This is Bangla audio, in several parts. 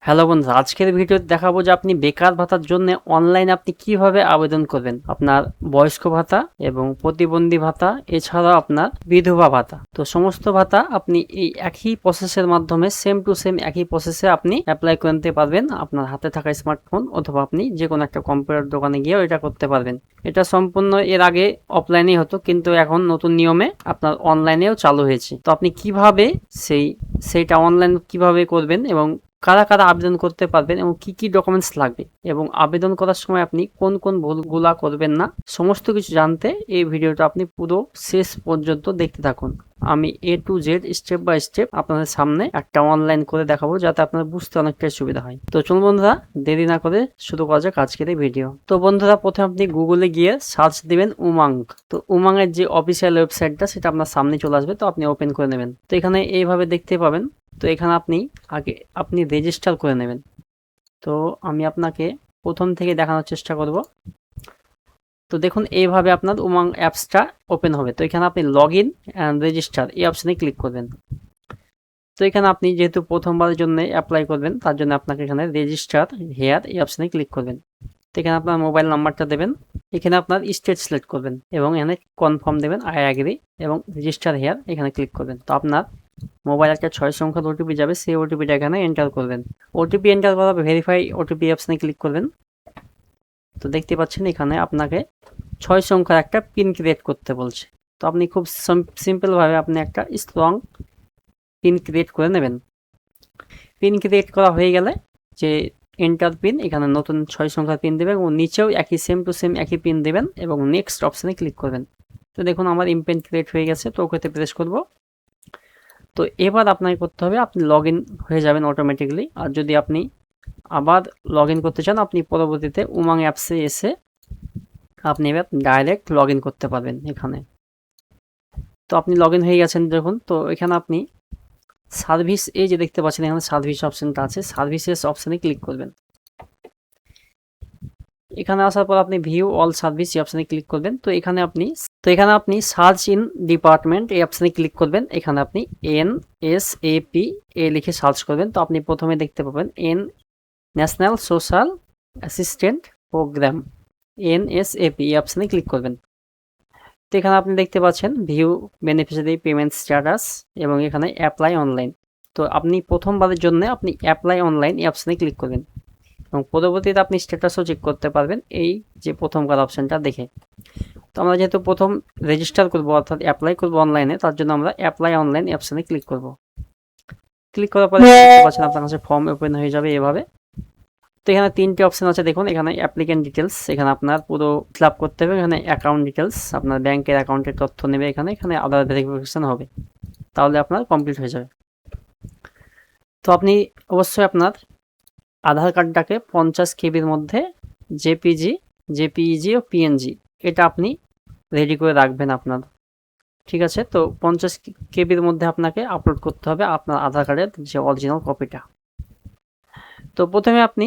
হ্যালো বন্ধুরা, আজকের ভিডিওতে দেখাবো যে আপনি বেকার ভাতার জন্য অনলাইনে আপনি কিভাবে আবেদন করবেন। আপনার বয়স্ক ভাতা এবং প্রতিবন্ধী ভাতা, এছাড়াও আপনার বিধবা ভাতা। তো সমস্ত ভাতা আপনি এই একই প্রসেসের মাধ্যমে সেম টু সেম একই প্রসেসে আপনি অ্যাপ্লাই করে নিতে পারবেন আপনার হাতে থাকা স্মার্টফোন, অথবা আপনি যে কোনো একটা কম্পিউটার দোকানে গিয়েও এটা করতে পারবেন। এটা সম্পূর্ণ এর আগে অফলাইনেই হতো, কিন্তু এখন নতুন নিয়মে আপনার অনলাইনেও চালু হয়েছে। তো আপনি কিভাবে সেইটা অনলাইন কিভাবে করবেন এবং কারা কারা আবেদন করতে পারবেন এবং কি কি ডকুমেন্টস লাগবে এবং আবেদন করার সময় আপনি কোন কোন ভুলগুলা করবেন না, সমস্ত কিছু জানতে এই ভিডিওটা আপনি পুরো শেষ পর্যন্ত দেখতে থাকুন। আমি A to Z step by step আপনাদের সামনে একটা অনলাইন করে দেখাবো, যাতে আপনার বুঝতে অনেকটাই সুবিধা হয়। তো চলুন বন্ধুরা, দেরি না করে শুরু করা যাক আজকের এই ভিডিও। তো বন্ধুরা, প্রথমে আপনি গুগলে গিয়ে সার্চ দিবেন উমাঙ্গ। তো উমাঙ্গের যে অফিসিয়াল ওয়েবসাইটটা সেটা আপনার সামনে চলে আসবে, তো আপনি ওপেন করে নেবেন। তো এখানে এইভাবে দেখতে পাবেন। তো এখানে আপনি রেজিস্টার করে নেবেন। তো আমি আপনাকে প্রথম থেকে দেখানোর চেষ্টা করব। তো দেখুন, এইভাবে আপনার উমাং অ্যাপসটা ওপেন হবে। তো এখানে আপনি লগ ইন অ্যান্ড রেজিস্টার এই অপশানে ক্লিক করবেন। তো এখানে আপনি যেহেতু প্রথমবারের জন্য অ্যাপ্লাই করবেন, তার জন্য আপনাকে এখানে রেজিস্টার হেয়ার এই অপশানে ক্লিক করবেন। তো এখানে আপনার মোবাইল নাম্বারটা দেবেন, এখানে আপনার স্টেট সিলেক্ট করবেন এবং এখানে কনফার্ম দেবেন, আই অ্যাগ্রি, এবং রেজিস্টার হেয়ার এখানে ক্লিক করবেন। তো আপনার মোবাইল একটা 6 সংখ্যার ওটিপি যাবে, সেই ওটিপিটা এখানে এন্টার করবেন। ওটিপি এন্টার করার পর ভেরিফাই ওটিপি অপশানে ক্লিক করবেন। তো দেখতে পাচ্ছেন এখানে আপনাকে 6 সংখ্যার একটা পিন ক্রিয়েট করতে বলছে। তো আপনি খুব সিম্পলভাবে আপনি একটা স্ট্রং পিন ক্রিয়েট করে নেবেন। পিন ক্রিয়েট করা হয়ে গেলে যে এন্টার পিন, এখানে নতুন 6 সংখ্যার পিন দেবেন এবং নিচেও একই সেম টু সেম একই পিন দেবেন এবং নেক্সট অপশানে ক্লিক করবেন। তো দেখুন আমার পিন ক্রিয়েট হয়ে গেছে, তো ওকেতে প্রেস করব। তো এবার আপনাকে করতে হবে, আপনি লগ ইন হয়ে যাবেন অটোমেটিকলি। আর যদি আপনি আবার লগ ইন করতে চান, আপনি পরবর্তীতে উমাং অ্যাপসে এসে আপনি এবার ডাইরেক্ট লগ ইন করতে পারবেন এখানে। তো আপনি লগ ইন হয়ে গেছেন দেখুন। তো এখানে আপনি সার্ভিস, এই যে দেখতে পাচ্ছেন এখানে সার্ভিস অপশনটা আছে, সার্ভিসেস অপশানে ক্লিক করবেন। এখানে আসার পর আপনি ভিউ অল সার্ভিস এই অপশানে ক্লিক করবেন। তো এখানে আপনি সার্চ ইন ডিপার্টমেন্ট এই অপশানে ক্লিক করবেন। এখানে আপনি NSAP লিখে সার্চ করবেন। তো আপনি প্রথমে দেখতে পাবেন national social assistant program, NSAP এই অপশানে ক্লিক করবেন। তো এখানে আপনি দেখতে পাচ্ছেন ভিউ বেনিফিশিয়ারি পেমেন্ট স্ট্যাটাস এবং এখানে অ্যাপ্লাই অনলাইন। তো আপনি প্রথমবারের জন্য আপনি অ্যাপ্লাই অনলাইন এই অপশানে ক্লিক করবেন এবং পরবর্তীতে আপনি স্ট্যাটাসও চেক করতে পারবেন এই যে প্রথমকার অপশানটা দেখে। তো আমরা যেহেতু প্রথম রেজিস্টার করবো অর্থাৎ অ্যাপ্লাই করবো অনলাইনে, তার জন্য আমরা অ্যাপ্লাই অনলাইন অপশানে ক্লিক করব। ক্লিক করার পরে দেখতে পাচ্ছেন আপনার কাছে ফর্ম ওপেন হয়ে যাবে এভাবে। তো এখানে 3টে অপশান আছে দেখুন। এখানে অ্যাপ্লিকেন্ট ডিটেলস, এখানে আপনার পুরো ফিল আপ করতে হবে। এখানে অ্যাকাউন্ট ডিটেলস, আপনার ব্যাংকের অ্যাকাউন্টের তথ্য নেবে। এখানে আধার ভেরিফিকেশন হবে, তাহলে আপনার কমপ্লিট হয়ে যাবে। তো আপনি অবশ্যই আপনার আধার কার্ডটাকে 50 কেবির মধ্যে জেপিইজি ও পিএনজি এটা আপনি রেডি করে রাখবেন আপনার। ঠিক আছে, তো 50 কেবির মধ্যে আপনাকে আপলোড করতে হবে আপনার আধার কার্ডের যে অরিজিনাল কপিটা। তো প্রথমে আপনি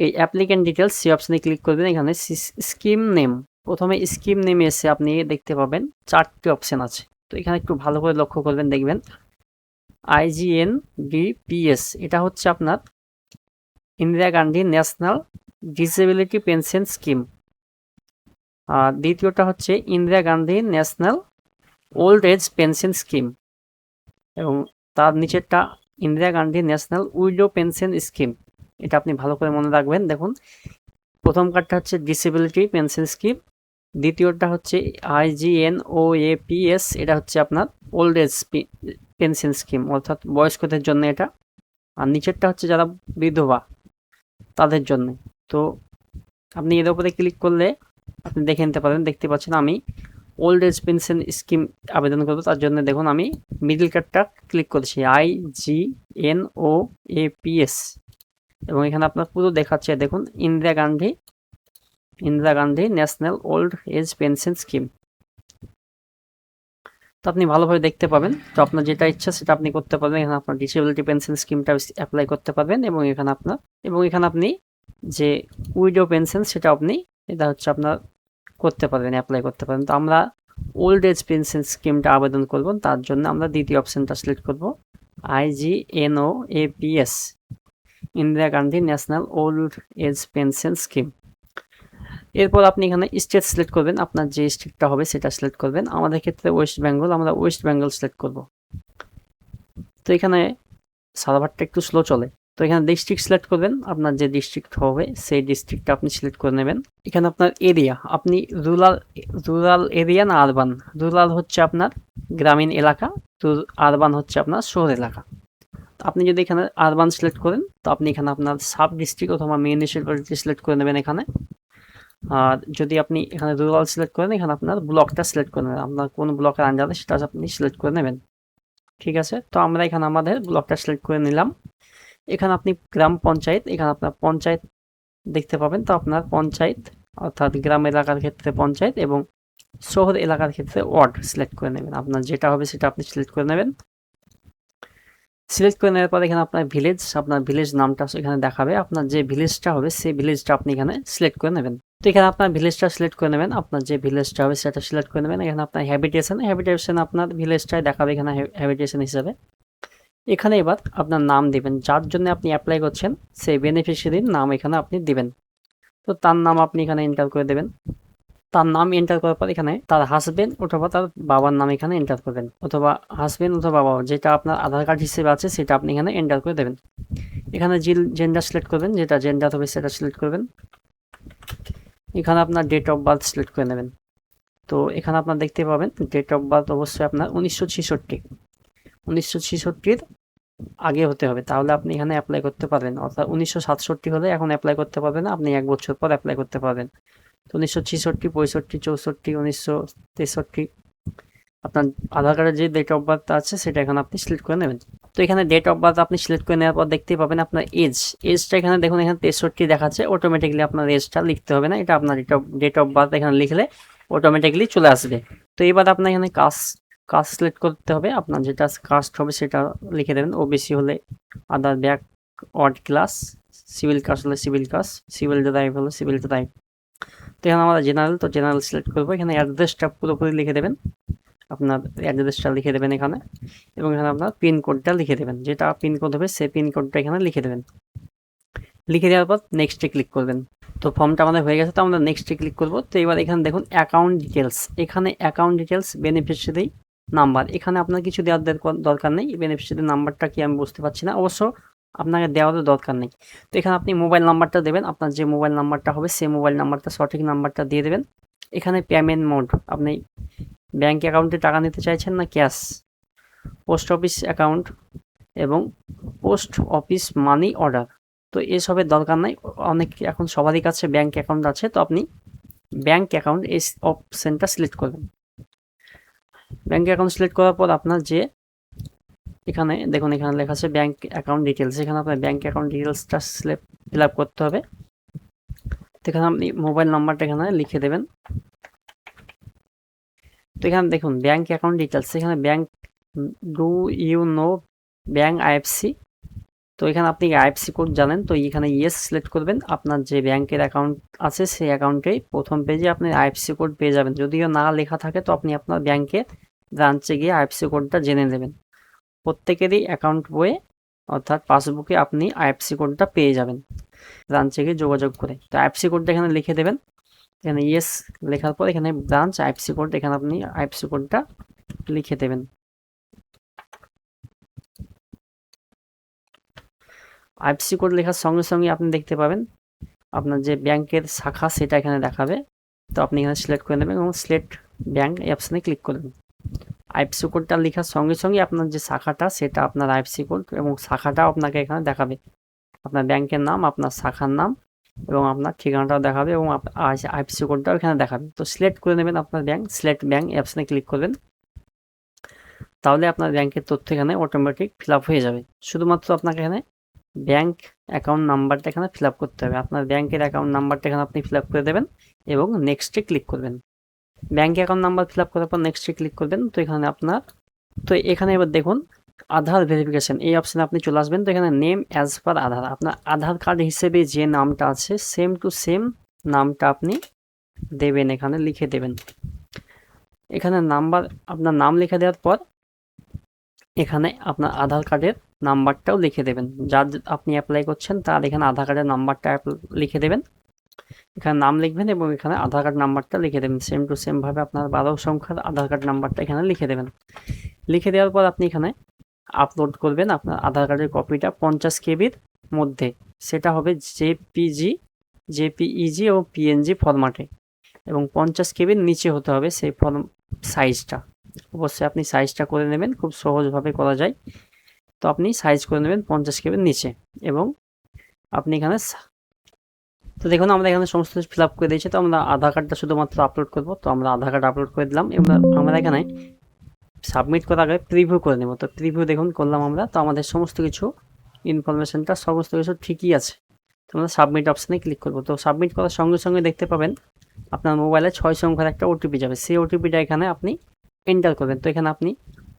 এই অ্যাপ্লিকেন্ট ডিটেলস সেই অপশানে ক্লিক করবেন। এখানে স্কিম নেম, প্রথমে স্কিম নেমে এসে আপনি দেখতে পাবেন 4টে অপশান আছে। তো এখানে একটু ভালো করে লক্ষ্য করবেন, দেখবেন IGNDPS এটা হচ্ছে আপনার Indira Gandhi national disability pension scheme. আর দ্বিতীয়টা হচ্ছে Indira Gandhi national old age pension scheme এবং তার নিচেরটা Indira Gandhi national widow pension scheme. এটা আপনি ভালো করে মনে রাখবেন। দেখুন, প্রথম কার্ডটা হচ্ছে ডিসেবিলিটি পেনশন স্কিম, দ্বিতীয়টা হচ্ছে IGNOAPS এটা হচ্ছে আপনার ওল্ড এজ পেনশন স্কিম অর্থাৎ বয়স্কদের জন্য এটা, আর নিচেরটা হচ্ছে যারা বিধবা তাদের জন্য। তো আপনি এর উপরে ক্লিক করলে আপনি দেখে নিতে পারেন। দেখতে পাচ্ছেন আমি ওল্ড এজ পেনশন স্কিম আবেদন করবো, তার জন্য দেখুন আমি মিডল কার্ডটা ক্লিক করেছি IGNOAPS এবং এখানে আপনার পুরো দেখাচ্ছে দেখুন Indira Gandhi national old age pension scheme. তো আপনি ভালোভাবে দেখতে পাবেন। তো আপনার যেটা ইচ্ছা সেটা আপনি করতে পারবেন। এখানে আপনার ডিসেবিলিটি পেনশন স্কিমটা অ্যাপ্লাই করতে পারবেন এবং এখানে আপনি যে উইডো পেনশন সেটা আপনি এটা হচ্ছে আপনার করতে পারবেন, অ্যাপ্লাই করতে পারেন। তো আমরা ওল্ড এজ পেনশন স্কিমটা আবেদন করব, তার জন্য আমরা দ্বিতীয় অপশানটা সিলেক্ট করব IGNOAPS Indira Gandhi national old age pension scheme. এরপর আপনি এখানে স্টেট সিলেক্ট করবেন, আপনার যে স্টেটটা হবে সেটা সিলেক্ট করবেন। আমাদের ক্ষেত্রে ওয়েস্ট বেঙ্গল, আমরা ওয়েস্ট বেঙ্গল সিলেক্ট করব। তো এখানে সার্ভারটা একটু স্লো চলে। তো এখানে ডিস্ট্রিক্ট সিলেক্ট করবেন, আপনার যে ডিস্ট্রিক্ট হবে সেই ডিস্ট্রিক্টটা আপনি সিলেক্ট করে নেবেন। এখানে আপনার এরিয়া, আপনি রুরাল এরিয়া না আরবান। রুরাল হচ্ছে আপনার গ্রামীণ এলাকা, তো আরবান হচ্ছে আপনার শহর এলাকা। আপনি যদি এখানে আরবান সিলেক্ট করেন তো আপনি এখানে আপনার সাব ডিস্ট্রিক্ট অথবা মিউনিসিপ্যালিটি সিলেক্ট করে নেবেন এখানে। আর যদি আপনি এখানে রুরাল সিলেক্ট করেন, এখানে আপনার ব্লকটা সিলেক্ট করে নেবেন, আপনার কোন ব্লকের আন্ডারে সেটা আপনি সিলেক্ট করে নেবেন। ঠিক আছে, তো আমরা এখানে আমাদের ব্লকটা সিলেক্ট করে নিলাম। এখানে আপনি গ্রাম পঞ্চায়েত, এখানে আপনার পঞ্চায়েত দেখতে পাবেন। তো আপনার পঞ্চায়েত অর্থাৎ গ্রাম এলাকার ক্ষেত্রে পঞ্চায়েত এবং শহর এলাকার ক্ষেত্রে ওয়ার্ড সিলেক্ট করে নেবেন। আপনার যেটা হবে সেটা আপনি সিলেক্ট করে নেবেন। সিলেক্ট করে নেওয়ার পর এখানে আপনার ভিলেজ নামটা এখানে দেখাবে। আপনার যে ভিলেজটা হবে সেই ভিলেজটা আপনি এখানে সিলেক্ট করে নেবেন। তো এখানে আপনার ভিলেজটা সিলেক্ট করে নেবেন, আপনার যে ভিলেজটা হবে সেটা সিলেক্ট করে নেবেন। এখানে আপনার হ্যাবিটেশন আপনার ভিলেজটাই দেখাবে এখানে হ্যাবিটেশন হিসাবে। এখানে এবার আপনার নাম দিবেন, যার জন্য আপনি অ্যাপ্লাই করছেন সেই বেনিফিশিয়ারির নাম এখানে আপনি দিবেন। তো তার নাম আপনি এখানে এন্টার করে দেবেন। তার নাম এন্টার করার পর এখানে তার হাজবেন্ড অথবা তার বাবার নাম এখানে এন্টার করবেন, অথবা হাজবেন্ড অথবা বাবা যেটা আপনার আধার কার্ড হিসেবে আছে সেটা আপনি এখানে এন্টার করে দেবেন। এখানে জেন্ডার সিলেক্ট করবেন, যেটা জেন্ডার হবে সেটা সিলেক্ট করবেন। এখানে আপনার ডেট অফ বার্থ সিলেক্ট করে নেবেন। তো এখানে আপনার দেখতে পাবেন ডেট অফ বার্থ অবশ্যই আপনার 1966 আগে হতে হবে, তাহলে আপনি এখানে অ্যাপ্লাই করতে পারবেন। অর্থাৎ 1967 হলে এখন অ্যাপ্লাই করতে পারবেন না, আপনি 1 বছর পর অ্যাপ্লাই করতে পারবেন। তো 1966, 65, 64, 1963 আপনার আধার কার্ডের যে ডেট অফ বার্থ আছে সেটা এখানে আপনি সিলেক্ট করে নেবেন। তো এখানে ডেট অফ বার্থ আপনি সিলেক্ট করে নেওয়ার পর দেখতে পাবেন আপনার এজটা এখানে দেখুন, এখানে 63 দেখাচ্ছে। অটোমেটিকলি আপনার এজটা লিখতে হবে না, এটা আপনার ডেট অফ বার্থ এখানে লিখলে অটোমেটিকলি চলে আসবে। তো এবার আপনার এখানে কাস্ট সিলেক্ট করতে হবে, আপনার যেটা কাস্ট হবে সেটা লিখে দেবেন। ওবিসি হলে other backward class, civil caste হলে সিভিল কাস্ট, সিভিল ট্রাইব হলে সিভিল ট্রাইব। তো এখানে আমরা জেনারেল, তো জেনারেল সিলেক্ট করবো। এখানে অ্যাড্রেসটা পুরোপুরি লিখে দেবেন, আপনার অ্যাড্রেসটা লিখে দেবেন এখানে, এবং এখানে আপনার পিনকোডটা লিখে দেবেন, যেটা পিনকোড হবে সেই পিনকোডটা এখানে লিখে দেবেন। লিখে দেওয়ার পর নেক্সটে ক্লিক করবেন। তো ফর্মটা আমাদের হয়ে গেছে, তো আমরা নেক্সটে ক্লিক করব। তো এবার এখানে দেখুন অ্যাকাউন্ট ডিটেলস, এখানে অ্যাকাউন্ট ডিটেলস বেনিফিশিয়ারি নাম্বার, এখানে আপনার কিছু দেওয়ার দরকার নেই। বেনিফিশিয়ারি নাম্বারটা কি আমি বুঝতে পারছি না, অবশ্য আপনাকে দেওয়ার দরকার নেই। তো এখানে আপনি মোবাইল নাম্বারটা দেবেন, আপনার যে মোবাইল নাম্বারটা হবে সেই মোবাইল নাম্বারটা সঠিক নাম্বারটা দিয়ে দেবেন। এখানে পেমেন্ট মোড, আপনি ব্যাঙ্ক অ্যাকাউন্টে টাকা নিতে চাইছেন না ক্যাশ, পোস্ট অফিস অ্যাকাউন্ট এবং পোস্ট অফিস মানি অর্ডার। তো এসবের দরকার নাই, অনেক এখন সবারই কাছে ব্যাঙ্ক অ্যাকাউন্ট আছে। তো আপনি ব্যাঙ্ক অ্যাকাউন্ট এই অপশানটা সিলেক্ট করবেন। ব্যাঙ্ক অ্যাকাউন্ট সিলেক্ট করার পর আপনার যে এখানে দেখুন এখানে লেখা আছে ব্যাঙ্ক অ্যাকাউন্ট ডিটেলস, এখানে আপনার ব্যাঙ্ক অ্যাকাউন্ট ডিটেলসটা ফিল আপ করতে হবে। তো এখানে আপনি মোবাইল নাম্বারটা এখানে লিখে দেবেন। তো এখানে দেখুন ব্যাঙ্ক অ্যাকাউন্ট ডিটেলস, এখানে bank do you know bank IFC. তো এখানে আপনি আইএফসি কোড জানেন, তো এখানে ইয়েস সিলেক্ট করবেন। আপনার যে ব্যাংকের অ্যাকাউন্ট আছে সেই অ্যাকাউন্টেই প্রথম পেজে আপনি আইএফসি কোড পেয়ে যাবেন। যদিও না লেখা থাকে তো আপনি আপনার ব্যাংকের ব্রাঞ্চে গিয়ে আইএফসি কোডটা জেনে নেবেন। প্রত্যেকেরই অ্যাকাউন্ট বইয়ে অর্থাৎ পাসবুকে আপনি আইএফসি কোডটা পেয়ে যাবেন ব্রাঞ্চে গিয়ে যোগাযোগ করে। তো আইএফসি কোডটা এখানে লিখে দেবেন। এখানে ইয়েস লেখার পর এখানে ব্রাঞ্চ আইএফসি কোড, এখানে আপনি আইএফসি কোডটা লিখে দেবেন। আইএফসি কোড লেখার সঙ্গে সঙ্গে আপনি দেখতে পাবেন আপনার যে ব্যাংকের শাখা সেটা এখানে দেখাবে। তো আপনি এখানে সিলেক্ট করে নেবেন এবং সিলেক্ট ব্যাংক এই অপশানে ক্লিক করবেন। আইএফসি কোডটা লেখার সঙ্গে সঙ্গে আপনার যে শাখাটা সেটা আপনার আইএফসি কোড এবং শাখাটাও আপনাকে এখানে দেখাবে। আপনার ব্যাংকের নাম, আপনার শাখার নাম এবং আপনার ঠিকানাটাও দেখাবে এবং আইএফসি কোডটাও এখানে দেখাবে। তো সিলেক্ট করে নেবেন আপনার ব্যাংক, সিলেক্ট ব্যাংক এই অপশানে ক্লিক করবেন। তাহলে আপনার ব্যাংকের তথ্য এখানে অটোমেটিক ফিল আপ হয়ে যাবে। শুধুমাত্র আপনাকে এখানে ব্যাঙ্ক অ্যাকাউন্ট নাম্বারটা এখানে ফিল আপ করতে হবে। আপনার ব্যাংকের অ্যাকাউন্ট নাম্বারটা এখানে আপনি ফিল আপ করে দেবেন এবং নেক্সটে ক্লিক করবেন। Bank account number fill up করার পর নেক্সটে ক্লিক করবেন। তো এখানে আপনার এখানে এবার দেখুন আধার ভেরিফিকেশন এই অপশানে আপনি চলে আসবেন। তো এখানে নেম অ্যাজ পার আধার, আপনার আধার কার্ড হিসেবে যে নামটা আছে সেম টু সেম নামটা আপনি দেবেন, এখানে লিখে দেবেন। এখানে আপনার নাম লিখে দেওয়ার পর এখানে আপনার আধার কার্ডের নাম্বারটাও লিখে দেবেন। যার আপনি অ্যাপ্লাই করছেন তার এখানে আধার কার্ডের নাম্বারটা লিখে দেবেন, এখানে নাম লিখবেন এবং এখানে আধার কার্ড নাম্বারটা লিখে দেবেন। সেম টু সেম ভাবে আপনার 12 সংখ্যার আধার কার্ড নাম্বারটা এখানে লিখে দেবেন। লিখে দেওয়ার পর আপনি এখানে আপলোড করবেন আপনার আধার কার্ডের কপিটা 50 কেবির মধ্যে, সেটা হবে জেপিইজি এবং পিএনজি ফরম্যাটে, এবং 50 কেবির নিচে হতে হবে সেই সাইজটা। অবশ্যই আপনি সাইজটা করে নেবেন, খুব সহজভাবে করা যায়। তো আপনি সাইজ করে নেবেন 50 কেবির নিচে, এবং আপনি এখানে তো দেখুন আমরা এখানে সমস্ত কিছু ফিল আপ করে দিয়েছি। তো আমরা আধার কার্ডটা শুধুমাত্র আপলোড করব। তো আমরা আধার কার্ড আপলোড করে দিলাম, এবং আমরা এখানে সাবমিট করার আগে প্রিভিউ করে নেব। তো প্রিভিউ দেখুন করলাম আমরা। তো আমাদের সমস্ত কিছু ইনফরমেশনটা সমস্ত কিছু ঠিকই আছে। তো আমরা সাবমিট অপশানে ক্লিক করব। তো সাবমিট করার সঙ্গে সঙ্গে দেখতে পাবেন আপনার মোবাইলে 6 সংখ্যার একটা ওটিপি যাবে। সেই ওটিপিটা এখানে আপনি এন্টার করবেন। তো এখানে আপনি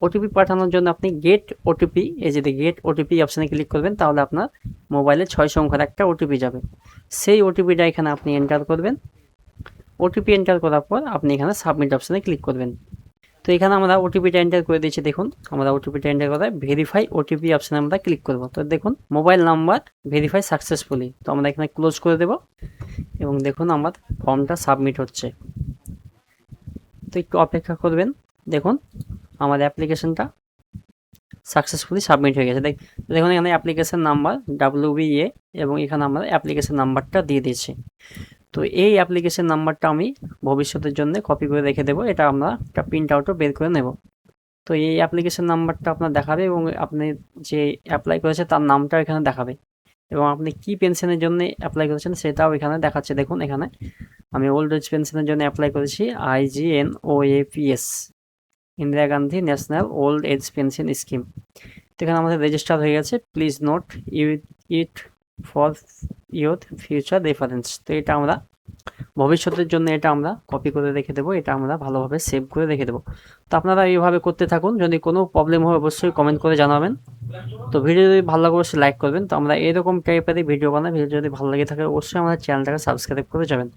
ওটিপি পাঠানোর জন্য আপনি গেট ওটিপি, এই যে গেট ওটিপি অপশানে ক্লিক করবেন, তাহলে আপনার মোবাইলে 6 সংখ্যার একটা ওটিপি যাবে। সেই ওটিপিটা এখানে আপনি এন্টার করবেন। ওটিপি এন্টার করার পর আপনি এখানে সাবমিট অপশানে ক্লিক করবেন। তো এখানে আমরা ওটিপিটা এন্টার করে দিয়েছি। দেখুন আমরা ওটিপিটা এন্টার করায় ভেরিফাই ওটিপি অপশানে আমরা ক্লিক করব। তো দেখুন মোবাইল নাম্বার ভেরিফাই সাকসেসফুলি। তো আমরা এখানে ক্লোজ করে দেব, এবং দেখুন আমার ফর্মটা সাবমিট হচ্ছে। তো একটু অপেক্ষা করবেন। দেখুন আমার অ্যাপ্লিকেশনটা সাকসেসফুলি সাবমিট হয়ে গেছে। দেখুন এখানে অ্যাপ্লিকেশন নাম্বার WBA, এবং এখানে আমরা অ্যাপ্লিকেশন নাম্বারটা দিয়ে দিয়েছি। তো এই অ্যাপ্লিকেশন নাম্বারটা আমি ভবিষ্যতের জন্য কপি করে রেখে দেবো, এটা আমরা একটা প্রিন্ট আউটও বের করে নেব। তো এই অ্যাপ্লিকেশন নাম্বারটা আপনার দেখাবে, এবং আপনি যে অ্যাপ্লাই করেছে তার নামটাও এখানে দেখাবে, এবং আপনি কি পেনশনের জন্য অ্যাপ্লাই করেছেন সেটাও এখানে দেখাচ্ছে। দেখুন এখানে আমি ওল্ড এজ পেনশনের জন্য অ্যাপ্লাই করেছি IGNOAPS, Indira Gandhi national old age pension scheme. তো এখানে আমাদের রেজিস্টার হয়ে গেছে। Please note it for your future reference. তো এটা আমরা ভবিষ্যতের জন্য এটা আমরা কপি করে রেখে দেবো, এটা আমরা ভালোভাবে সেভ করে রেখে দেবো। তো আপনারা এইভাবে করতে থাকুন। যদি কোনো প্রবলেম হয় অবশ্যই কমেন্ট করে জানাবেন। তো ভিডিও যদি ভালো লাগে অবশ্যই লাইক করবেন। তো আমরা এরকম টাইপেরই ভিডিও বানাই। ভিডিও যদি ভালো লেগে থাকে অবশ্যই আমাদের চ্যানেলটাকে সাবস্ক্রাইব করে যাবেন।